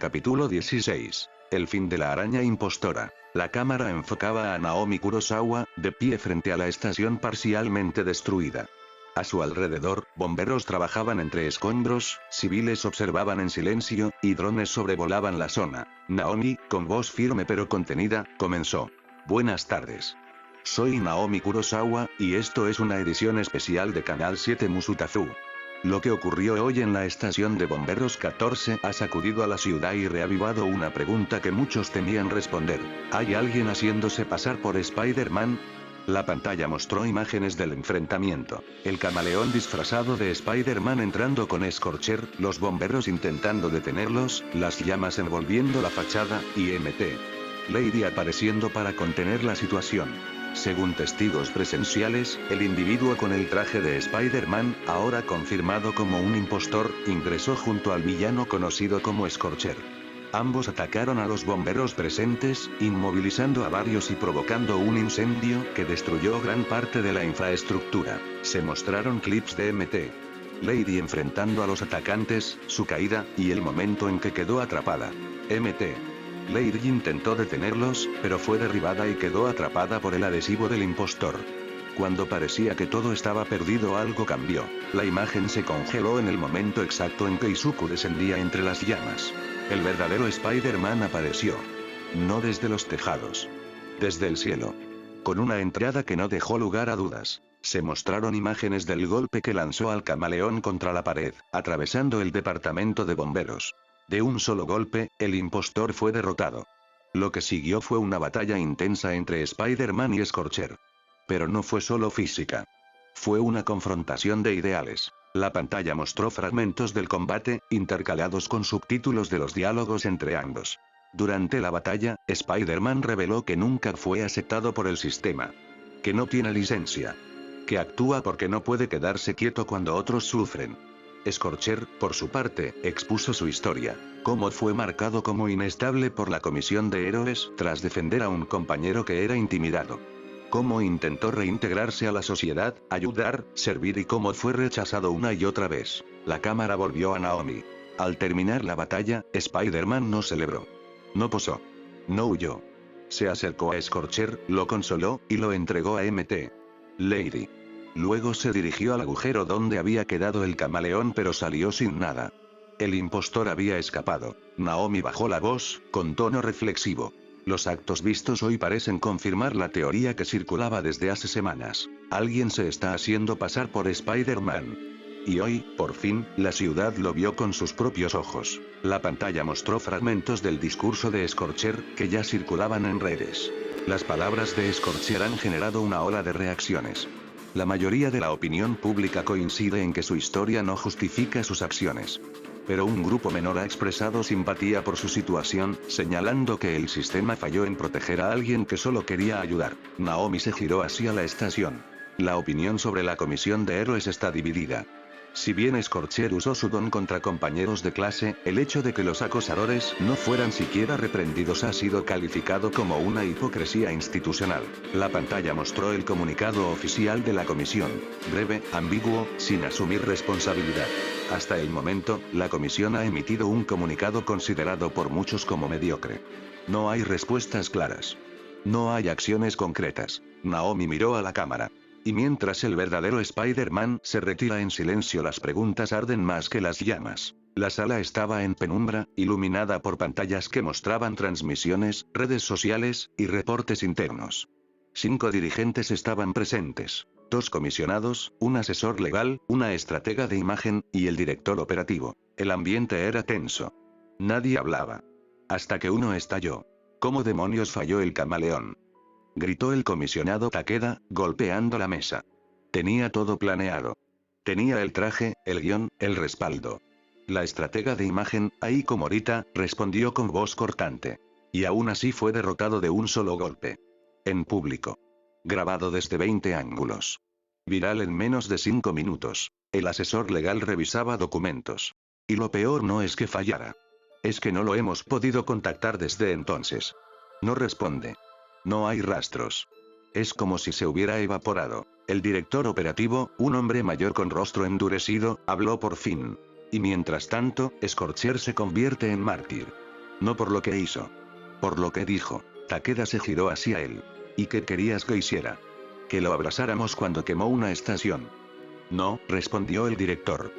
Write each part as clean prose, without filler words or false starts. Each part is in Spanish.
Capítulo 16. El fin de la araña impostora. La cámara enfocaba a Naomi Kurosawa, de pie frente a la estación parcialmente destruida. A su alrededor, bomberos trabajaban entre escombros, civiles observaban en silencio, y drones sobrevolaban la zona. Naomi, con voz firme pero contenida, comenzó. Buenas tardes. Soy Naomi Kurosawa, y esto es una edición especial de Canal 7 Musutazu. Lo que ocurrió hoy en la estación de bomberos 14 ha sacudido a la ciudad y reavivado una pregunta que muchos temían responder. ¿Hay alguien haciéndose pasar por Spider-Man? La pantalla mostró imágenes del enfrentamiento. El camaleón disfrazado de Spider-Man entrando con Scorcher, los bomberos intentando detenerlos, las llamas envolviendo la fachada, y Mt. Lady apareciendo para contener la situación. Según testigos presenciales, el individuo con el traje de Spider-Man, ahora confirmado como un impostor, ingresó junto al villano conocido como Scorcher. Ambos atacaron a los bomberos presentes, inmovilizando a varios y provocando un incendio que destruyó gran parte de la infraestructura. Se mostraron clips de Mt. Lady enfrentando a los atacantes, su caída, y el momento en que quedó atrapada. Mt. Lady intentó detenerlos, pero fue derribada y quedó atrapada por el adhesivo del impostor. Cuando parecía que todo estaba perdido, algo cambió. La imagen se congeló en el momento exacto en que Izuku descendía entre las llamas. El verdadero Spider-Man apareció. No desde los tejados. Desde el cielo. Con una entrada que no dejó lugar a dudas. Se mostraron imágenes del golpe que lanzó al camaleón contra la pared, atravesando el departamento de bomberos. De un solo golpe, el impostor fue derrotado. Lo que siguió fue una batalla intensa entre Spider-Man y Scorcher. Pero no fue solo física. Fue una confrontación de ideales. La pantalla mostró fragmentos del combate, intercalados con subtítulos de los diálogos entre ambos. Durante la batalla, Spider-Man reveló que nunca fue aceptado por el sistema. Que no tiene licencia. Que actúa porque no puede quedarse quieto cuando otros sufren. Scorcher, por su parte, expuso su historia. Cómo fue marcado como inestable por la Comisión de Héroes tras defender a un compañero que era intimidado. Cómo intentó reintegrarse a la sociedad, ayudar, servir y cómo fue rechazado una y otra vez. La cámara volvió a Naomi. Al terminar la batalla, Spider-Man no celebró. No posó. No huyó. Se acercó a Scorcher, lo consoló, y lo entregó a Mt. Lady. Luego se dirigió al agujero donde había quedado el camaleón pero salió sin nada. El impostor había escapado. Naomi bajó la voz, con tono reflexivo. Los actos vistos hoy parecen confirmar la teoría que circulaba desde hace semanas. Alguien se está haciendo pasar por Spider-Man. Y hoy, por fin, la ciudad lo vio con sus propios ojos. La pantalla mostró fragmentos del discurso de Scorcher, que ya circulaban en redes. Las palabras de Scorcher han generado una ola de reacciones. La mayoría de la opinión pública coincide en que su historia no justifica sus acciones. Pero un grupo menor ha expresado simpatía por su situación, señalando que el sistema falló en proteger a alguien que solo quería ayudar. Naomi se giró hacia la estación. La opinión sobre la Comisión de Héroes está dividida. Si bien Scorcher usó su don contra compañeros de clase, el hecho de que los acosadores no fueran siquiera reprendidos ha sido calificado como una hipocresía institucional. La pantalla mostró el comunicado oficial de la comisión. Breve, ambiguo, sin asumir responsabilidad. Hasta el momento, la comisión ha emitido un comunicado considerado por muchos como mediocre. No hay respuestas claras. No hay acciones concretas. Naomi miró a la cámara. Y mientras el verdadero Spider-Man se retira en silencio, las preguntas arden más que las llamas. La sala estaba en penumbra, iluminada por pantallas que mostraban transmisiones, redes sociales, y reportes internos. 5 dirigentes estaban presentes. 2 comisionados, un asesor legal, una estratega de imagen, y el director operativo. El ambiente era tenso. Nadie hablaba. Hasta que uno estalló. ¿Cómo demonios falló el camaleón?, gritó el comisionado Takeda, golpeando la mesa. Tenía todo planeado. Tenía el traje, el guión, el respaldo. La estratega de imagen, Aiko Morita, respondió con voz cortante. Y aún así fue derrotado de un solo golpe. En público. Grabado desde 20 ángulos. Viral en menos de 5 minutos. El asesor legal revisaba documentos. Y lo peor no es que fallara. Es que no lo hemos podido contactar desde entonces. No responde. No hay rastros. Es como si se hubiera evaporado. El director operativo, un hombre mayor con rostro endurecido, habló por fin. Y mientras tanto, Scorcher se convierte en mártir. No por lo que hizo. Por lo que dijo. Takeda se giró hacia él. ¿Y qué querías que hiciera? Que lo abrazáramos cuando quemó una estación. No, respondió el director.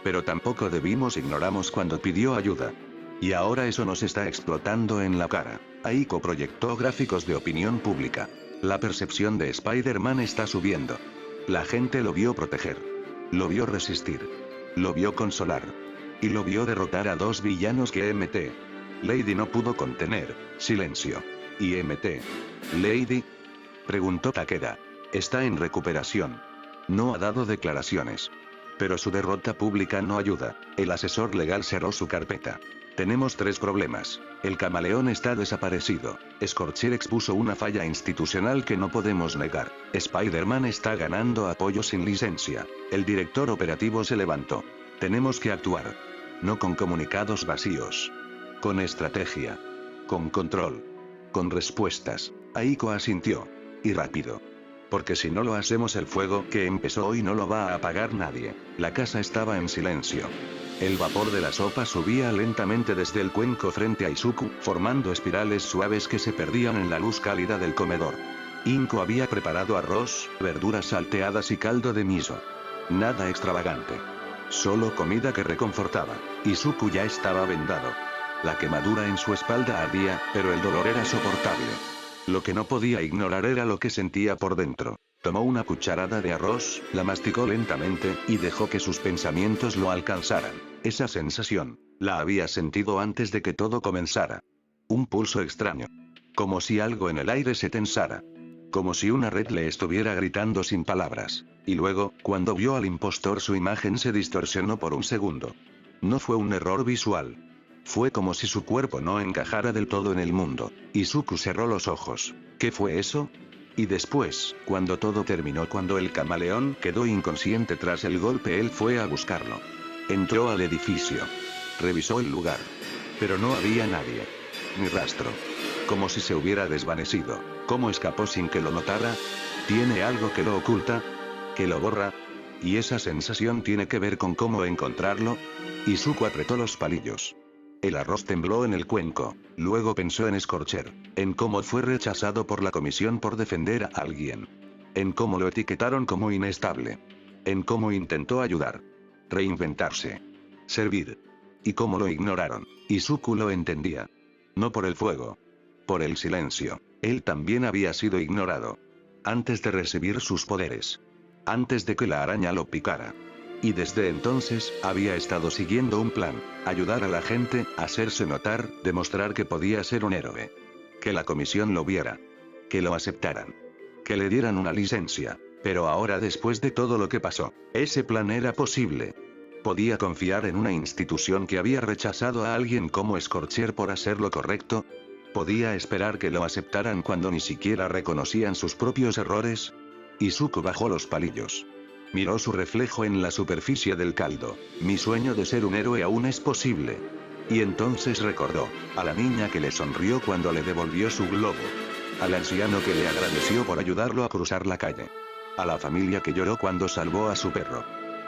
Pero tampoco debimos ignoramos cuando pidió ayuda. Y ahora eso nos está explotando en la cara. Aiko proyectó gráficos de opinión pública. La percepción de Spider-Man está subiendo. La gente lo vio proteger. Lo vio resistir. Lo vio consolar. Y lo vio derrotar a 2 villanos que MT. Lady no pudo contener. Silencio. ¿Y MT? ¿Lady? Preguntó Takeda. Está en recuperación. No ha dado declaraciones. Pero su derrota pública no ayuda. El asesor legal cerró su carpeta. Tenemos 3 problemas. El camaleón está desaparecido. Scorcher expuso una falla institucional que no podemos negar. Spider-Man está ganando apoyo sin licencia. El director operativo se levantó. Tenemos que actuar. No con comunicados vacíos. Con estrategia. Con control. Con respuestas. Aiko asintió. Y rápido. Porque si no lo hacemos el fuego que empezó hoy no lo va a apagar nadie. La casa estaba en silencio. El vapor de la sopa subía lentamente desde el cuenco frente a Izuku, formando espirales suaves que se perdían en la luz cálida del comedor. Inko había preparado arroz, verduras salteadas y caldo de miso. Nada extravagante. Solo comida que reconfortaba. Izuku ya estaba vendado. La quemadura en su espalda ardía, pero el dolor era soportable. Lo que no podía ignorar era lo que sentía por dentro. Tomó una cucharada de arroz, la masticó lentamente, y dejó que sus pensamientos lo alcanzaran. Esa sensación, la había sentido antes de que todo comenzara. Un pulso extraño. Como si algo en el aire se tensara. Como si una red le estuviera gritando sin palabras. Y luego, cuando vio al impostor su imagen se distorsionó por un segundo. No fue un error visual. Fue como si su cuerpo no encajara del todo en el mundo. Izuku cerró los ojos. ¿Qué fue eso? Y después, cuando todo terminó, cuando el camaleón quedó inconsciente tras el golpe, él fue a buscarlo. Entró al edificio. Revisó el lugar. Pero no había nadie. Ni rastro. Como si se hubiera desvanecido. ¿Cómo escapó sin que lo notara? ¿Tiene algo que lo oculta? ¿Que lo borra? ¿Y esa sensación tiene que ver con cómo encontrarlo? Izuku apretó los palillos. El arroz tembló en el cuenco. Luego pensó en Scorcher. En cómo fue rechazado por la comisión por defender a alguien. En cómo lo etiquetaron como inestable. En cómo intentó ayudar. Reinventarse. Servir. Y cómo lo ignoraron. Izuku lo entendía. No por el fuego. Por el silencio. Él también había sido ignorado. Antes de recibir sus poderes. Antes de que la araña lo picara. Y desde entonces, había estado siguiendo un plan, ayudar a la gente, hacerse notar, demostrar que podía ser un héroe. Que la comisión lo viera. Que lo aceptaran. Que le dieran una licencia. Pero ahora, después de todo lo que pasó, ese plan era posible. ¿Podía confiar en una institución que había rechazado a alguien como Scorcher por hacer lo correcto? ¿Podía esperar que lo aceptaran cuando ni siquiera reconocían sus propios errores? Izuku bajó los palillos. Miró su reflejo en la superficie del caldo. Mi sueño de ser un héroe aún es posible. Y entonces recordó a la niña que le sonrió cuando le devolvió su globo. Al anciano que le agradeció por ayudarlo a cruzar la calle. A la familia que lloró cuando salvó a su perro.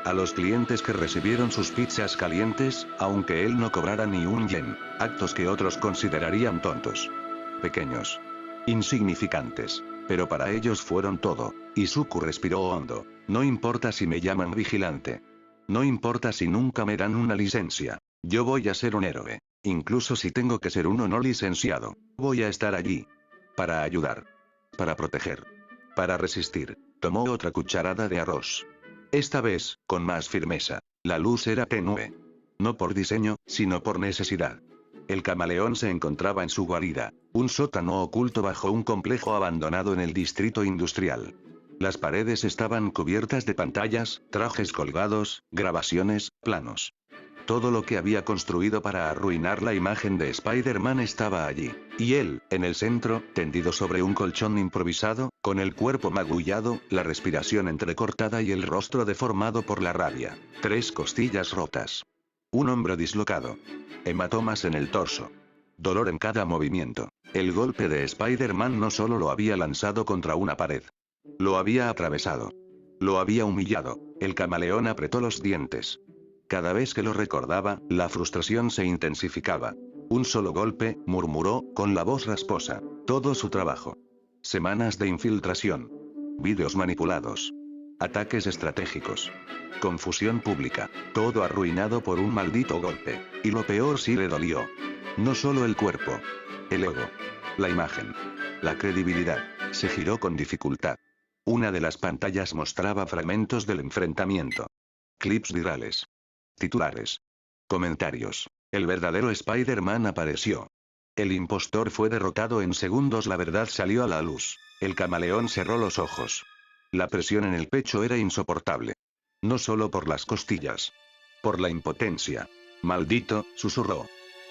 A los clientes que recibieron sus pizzas calientes, aunque él no cobrara ni un yen. Actos que otros considerarían tontos. Pequeños. Insignificantes. Pero para ellos fueron todo. Izuku respiró hondo. No importa si me llaman vigilante. No importa si nunca me dan una licencia. Yo voy a ser un héroe. Incluso si tengo que ser uno no licenciado. Voy a estar allí. Para ayudar. Para proteger. Para resistir. Tomó otra cucharada de arroz. Esta vez, con más firmeza. La luz era tenue. No por diseño, sino por necesidad. El camaleón se encontraba en su guarida, un sótano oculto bajo un complejo abandonado en el distrito industrial. Las paredes estaban cubiertas de pantallas, trajes colgados, grabaciones, planos. Todo lo que había construido para arruinar la imagen de Spider-Man estaba allí. Y él, en el centro, tendido sobre un colchón improvisado, con el cuerpo magullado, la respiración entrecortada y el rostro deformado por la rabia. 3 costillas rotas. Un hombro dislocado. Hematomas en el torso. Dolor en cada movimiento. El golpe de Spider-Man no solo lo había lanzado contra una pared. Lo había atravesado. Lo había humillado. El camaleón apretó los dientes. Cada vez que lo recordaba, la frustración se intensificaba. Un solo golpe, murmuró, con la voz rasposa. Todo su trabajo. Semanas de infiltración. Vídeos manipulados. Ataques estratégicos. Confusión pública. Todo arruinado por un maldito golpe. Y lo peor sí le dolió. No solo el cuerpo. El ego. La imagen. La credibilidad. Se giró con dificultad. Una de las pantallas mostraba fragmentos del enfrentamiento. Clips virales. Titulares. Comentarios. El verdadero Spider-Man apareció. El impostor fue derrotado en segundos. La verdad salió a la luz. El camaleón cerró los ojos. La presión en el pecho era insoportable. No solo por las costillas. Por la impotencia. Maldito, susurró.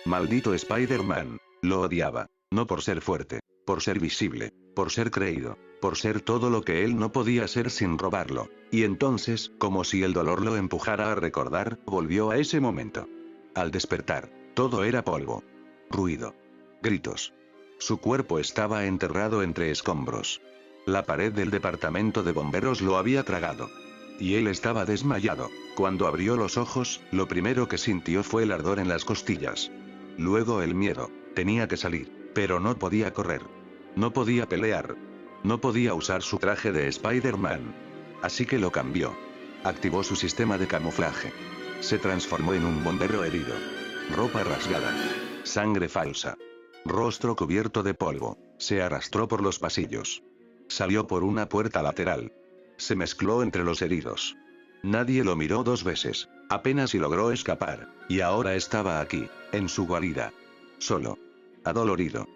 Maldito Spider-Man. Lo odiaba. No por ser fuerte. Por ser visible. Por ser creído. Por ser todo lo que él no podía ser sin robarlo. Y entonces, como si el dolor lo empujara a recordar, volvió a ese momento. Al despertar, todo era polvo. Ruido. Gritos. Su cuerpo estaba enterrado entre escombros. La pared del departamento de bomberos lo había tragado. Y él estaba desmayado. Cuando abrió los ojos, lo primero que sintió fue el ardor en las costillas. Luego el miedo. Tenía que salir, pero no podía correr. No podía pelear. No podía usar su traje de Spider-Man. Así que lo cambió. Activó su sistema de camuflaje. Se transformó en un bombero herido. Ropa rasgada. Sangre falsa. Rostro cubierto de polvo. Se arrastró por los pasillos. Salió por una puerta lateral. Se mezcló entre los heridos. Nadie lo miró 2 veces. Apenas si logró escapar. Y ahora estaba aquí, en su guarida. Solo. Adolorido.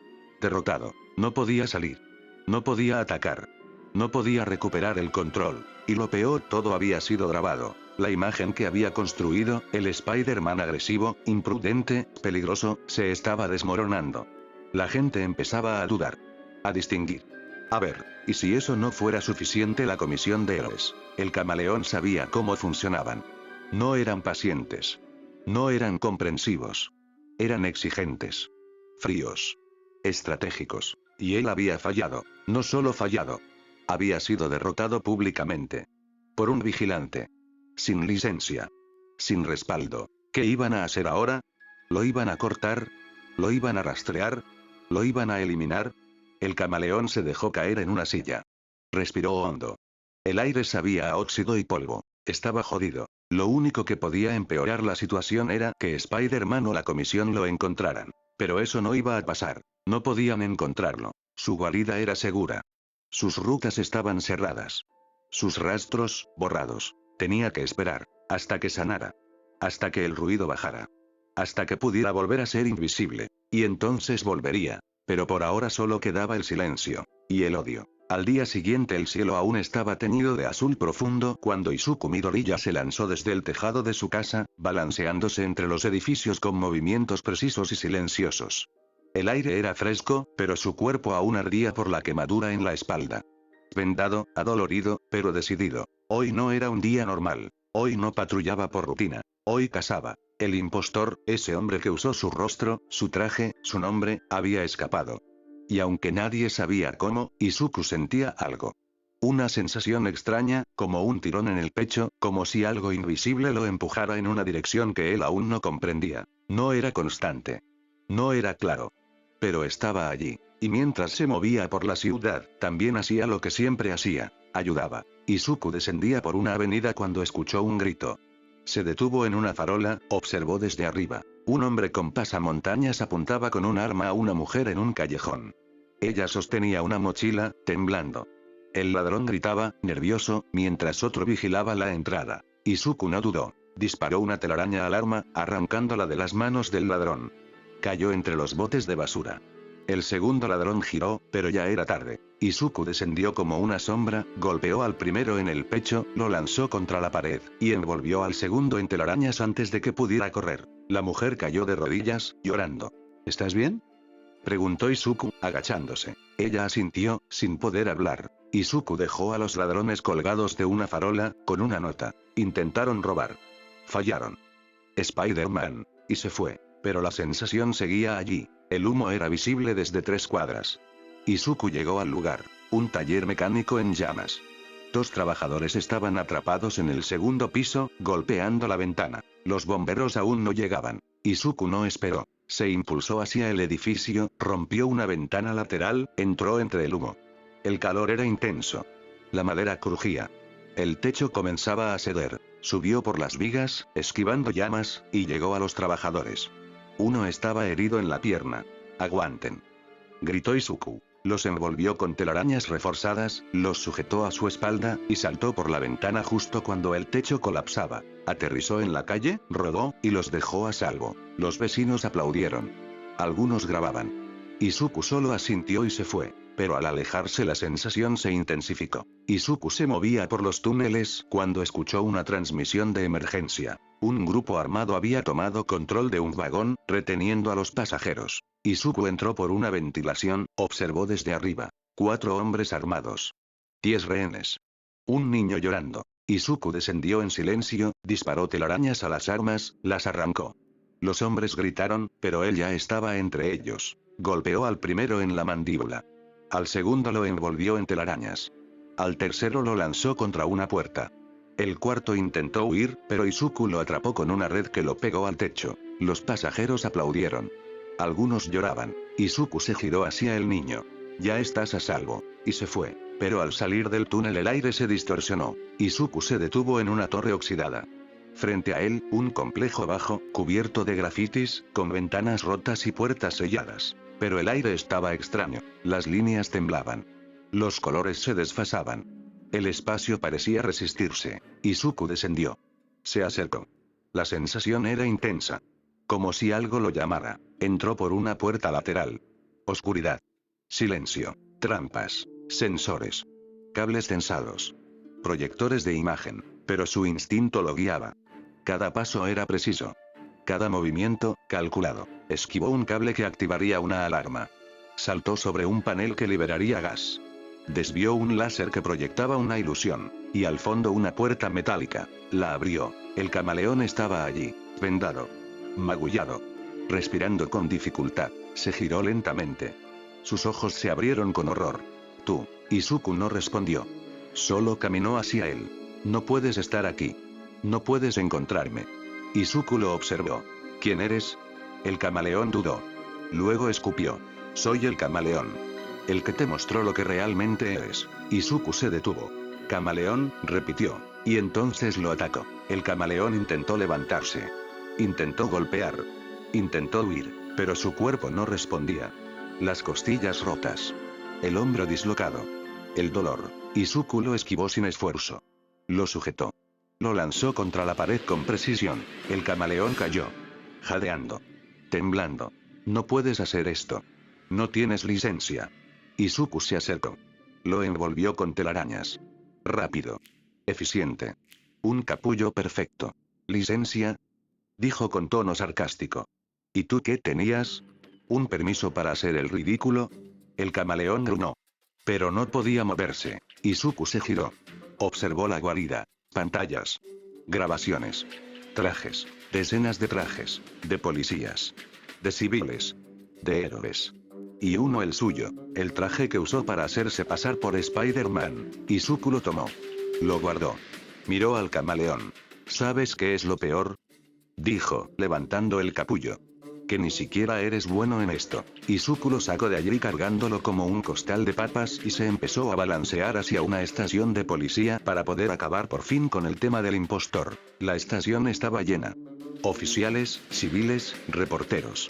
Derrotado. No podía salir. No podía atacar. No podía recuperar el control. Y lo peor, todo había sido grabado. La imagen que había construido, el Spider-Man agresivo, imprudente, peligroso, se estaba desmoronando. La gente empezaba a dudar. A distinguir. A ver, y si eso no fuera suficiente, la comisión de héroes. El camaleón sabía cómo funcionaban. No eran pacientes. No eran comprensivos. Eran exigentes. Fríos. Estratégicos. Y él había fallado. No solo fallado. Había sido derrotado públicamente. Por un vigilante. Sin licencia. Sin respaldo. ¿Qué iban a hacer ahora? ¿Lo iban a cortar? ¿Lo iban a rastrear? ¿Lo iban a eliminar? El camaleón se dejó caer en una silla. Respiró hondo. El aire sabía a óxido y polvo. Estaba jodido. Lo único que podía empeorar la situación era que Spider-Man o la comisión lo encontraran. Pero eso no iba a pasar. No podían encontrarlo. Su guarida era segura. Sus rutas estaban cerradas. Sus rastros, borrados. Tenía que esperar. Hasta que sanara. Hasta que el ruido bajara. Hasta que pudiera volver a ser invisible. Y entonces volvería. Pero por ahora solo quedaba el silencio. Y el odio. Al día siguiente el cielo aún estaba teñido de azul profundo cuando Izuku Midoriya se lanzó desde el tejado de su casa, balanceándose entre los edificios con movimientos precisos y silenciosos. El aire era fresco, pero su cuerpo aún ardía por la quemadura en la espalda. Vendado, adolorido, pero decidido. Hoy no era un día normal. Hoy no patrullaba por rutina. Hoy cazaba. El impostor, ese hombre que usó su rostro, su traje, su nombre, había escapado. Y aunque nadie sabía cómo, Izuku sentía algo. Una sensación extraña, como un tirón en el pecho, como si algo invisible lo empujara en una dirección que él aún no comprendía. No era constante. No era claro. Pero estaba allí. Y mientras se movía por la ciudad, también hacía lo que siempre hacía. Ayudaba. Izuku descendía por una avenida cuando escuchó un grito. Se detuvo en una farola, observó desde arriba. Un hombre con pasamontañas apuntaba con un arma a una mujer en un callejón. Ella sostenía una mochila, temblando. El ladrón gritaba, nervioso, mientras otro vigilaba la entrada. Izuku no dudó. Disparó una telaraña al arma, arrancándola de las manos del ladrón. Cayó entre los botes de basura. El segundo ladrón giró, pero ya era tarde. Izuku descendió como una sombra, golpeó al primero en el pecho, lo lanzó contra la pared, y envolvió al segundo en telarañas antes de que pudiera correr. La mujer cayó de rodillas, llorando. ¿Estás bien?, preguntó Izuku, agachándose. Ella asintió, sin poder hablar. Izuku dejó a los ladrones colgados de una farola, con una nota. Intentaron robar. Fallaron. Spider-Man. Y se fue. Pero la sensación seguía allí. El humo era visible desde 3 cuadras. Izuku llegó al lugar. Un taller mecánico en llamas. 2 trabajadores estaban atrapados en el segundo piso, golpeando la ventana. Los bomberos aún no llegaban. Izuku no esperó. Se impulsó hacia el edificio, rompió una ventana lateral, entró entre el humo. El calor era intenso. La madera crujía. El techo comenzaba a ceder. Subió por las vigas, esquivando llamas, y llegó a los trabajadores. Uno estaba herido en la pierna. «Aguanten», gritó Izuku. Los envolvió con telarañas reforzadas, los sujetó a su espalda, y saltó por la ventana justo cuando el techo colapsaba. Aterrizó en la calle, rodó, y los dejó a salvo. Los vecinos aplaudieron. Algunos grababan. Izuku solo asintió y se fue. Pero al alejarse la sensación se intensificó. Izuku se movía por los túneles cuando escuchó una transmisión de emergencia. Un grupo armado había tomado control de un vagón, reteniendo a los pasajeros. Izuku entró por una ventilación, observó desde arriba. 4 hombres armados. 10 rehenes. Un niño llorando. Izuku descendió en silencio, disparó telarañas a las armas, las arrancó. Los hombres gritaron, pero él ya estaba entre ellos. Golpeó al primero en la mandíbula. Al segundo lo envolvió en telarañas. Al tercero lo lanzó contra una puerta. El cuarto intentó huir, pero Izuku lo atrapó con una red que lo pegó al techo. Los pasajeros aplaudieron. Algunos lloraban. Izuku se giró hacia el niño. «Ya estás a salvo», y se fue. Pero al salir del túnel el aire se distorsionó. Izuku se detuvo en una torre oxidada. Frente a él, un complejo bajo, cubierto de grafitis, con ventanas rotas y puertas selladas. Pero el aire estaba extraño. Las líneas temblaban. Los colores se desfasaban. El espacio parecía resistirse. Izuku descendió. Se acercó. La sensación era intensa. Como si algo lo llamara. Entró por una puerta lateral. Oscuridad. Silencio. Trampas. Sensores. Cables tensados. Proyectores de imagen. Pero su instinto lo guiaba. Cada paso era preciso. Cada movimiento, calculado. Esquivó un cable que activaría una alarma. Saltó sobre un panel que liberaría gas. Desvió un láser que proyectaba una ilusión. Y al fondo una puerta metálica. La abrió. El camaleón estaba allí, vendado. Magullado. Respirando con dificultad. Se giró lentamente. Sus ojos se abrieron con horror. «Tú». Izuku no respondió. Solo caminó hacia él. «No puedes estar aquí. No puedes encontrarme». Izuku lo observó. «¿Quién eres?» El camaleón dudó. Luego escupió. «Soy el camaleón. El que te mostró lo que realmente eres». Izuku se detuvo. «Camaleón», repitió. Y entonces lo atacó. El camaleón intentó levantarse. Intentó golpear. Intentó huir, pero su cuerpo no respondía. Las costillas rotas. El hombro dislocado. El dolor. Izuku lo esquivó sin esfuerzo. Lo sujetó. Lo lanzó contra la pared con precisión. El camaleón cayó. Jadeando. Temblando. «No puedes hacer esto. No tienes licencia». Izuku se acercó. Lo envolvió con telarañas. Rápido. Eficiente. Un capullo perfecto. «¿Licencia?», dijo con tono sarcástico. «¿Y tú qué tenías? ¿Un permiso para hacer el ridículo?». El camaleón grunó. Pero no podía moverse. Izuku se giró. Observó la guarida. Pantallas. Grabaciones. Trajes. Decenas de trajes. De policías. De civiles. De héroes. Y uno el suyo. El traje que usó para hacerse pasar por Spider-Man. Izuku lo tomó. Lo guardó. Miró al camaleón. «¿Sabes qué es lo peor?», dijo, levantando el capullo. «Que ni siquiera eres bueno en esto». Izuku lo sacó de allí cargándolo como un costal de papas y se empezó a balancear hacia una estación de policía para poder acabar por fin con el tema del impostor. La estación estaba llena. Oficiales, civiles, reporteros.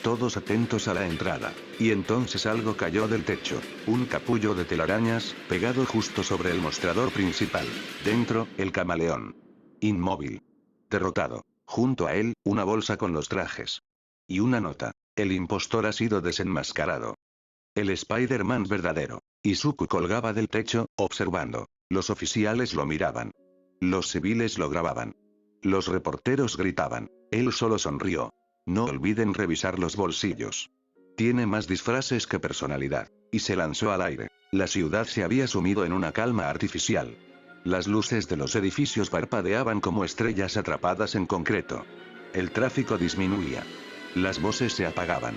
Todos atentos a la entrada. Y entonces algo cayó del techo. Un capullo de telarañas, pegado justo sobre el mostrador principal. Dentro, el camaleón. Inmóvil. Derrotado. Junto a él, una bolsa con los trajes. Y una nota. «El impostor ha sido desenmascarado». El Spider-Man verdadero. Izuku colgaba del techo, observando. Los oficiales lo miraban. Los civiles lo grababan. Los reporteros gritaban. Él solo sonrió. «No olviden revisar los bolsillos. Tiene más disfraces que personalidad». Y se lanzó al aire. La ciudad se había sumido en una calma artificial. Las luces de los edificios parpadeaban como estrellas atrapadas en concreto. El tráfico disminuía. Las voces se apagaban.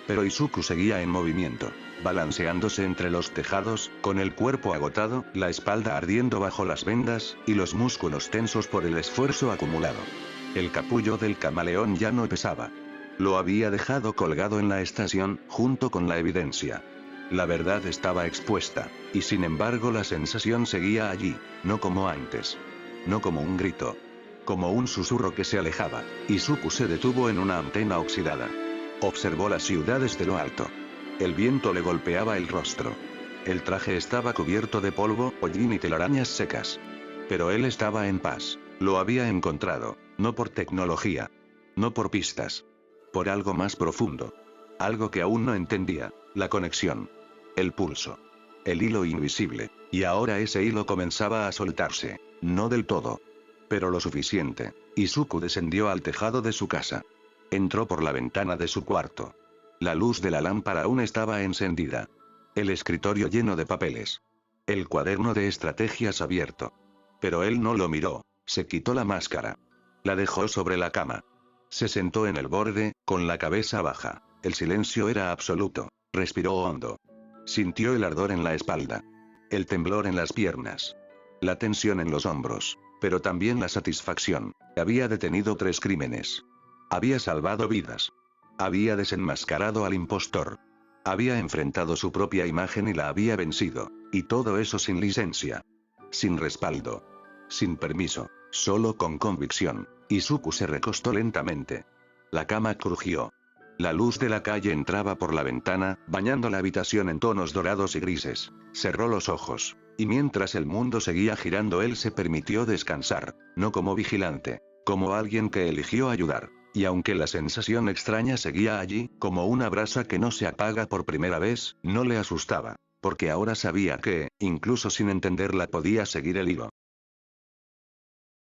Pero Izuku seguía en movimiento, balanceándose entre los tejados, con el cuerpo agotado, la espalda ardiendo bajo las vendas, y los músculos tensos por el esfuerzo acumulado. El capullo del camaleón ya no pesaba. Lo había dejado colgado en la estación, junto con la evidencia. La verdad estaba expuesta, y sin embargo la sensación seguía allí, no como antes. No como un grito. Como un susurro que se alejaba. Izuku se detuvo en una antena oxidada. Observó las ciudades de lo alto. El viento le golpeaba el rostro. El traje estaba cubierto de polvo, hollín y telarañas secas. Pero él estaba en paz. Lo había encontrado, no por tecnología. No por pistas. Por algo más profundo. Algo que aún no entendía, la conexión. El pulso. El hilo invisible. Y ahora ese hilo comenzaba a soltarse. No del todo. Pero lo suficiente. Izuku descendió al tejado de su casa. Entró por la ventana de su cuarto. La luz de la lámpara aún estaba encendida. El escritorio lleno de papeles. El cuaderno de estrategias abierto. Pero él no lo miró. Se quitó la máscara. La dejó sobre la cama. Se sentó en el borde, con la cabeza baja. El silencio era absoluto. Respiró hondo. Sintió el ardor en la espalda. El temblor en las piernas. La tensión en los hombros. Pero también la satisfacción. Había detenido 3 crímenes. Había salvado vidas. Había desenmascarado al impostor. Había enfrentado su propia imagen y la había vencido. Y todo eso sin licencia. Sin respaldo. Sin permiso. Solo con convicción. Izuku se recostó lentamente. La cama crujió. La luz de la calle entraba por la ventana, bañando la habitación en tonos dorados y grises. Cerró los ojos. Y mientras el mundo seguía girando, él se permitió descansar. No como vigilante. Como alguien que eligió ayudar. Y aunque la sensación extraña seguía allí, como una brasa que no se apaga por primera vez, no le asustaba. Porque ahora sabía que, incluso sin entenderla, podía seguir el hilo.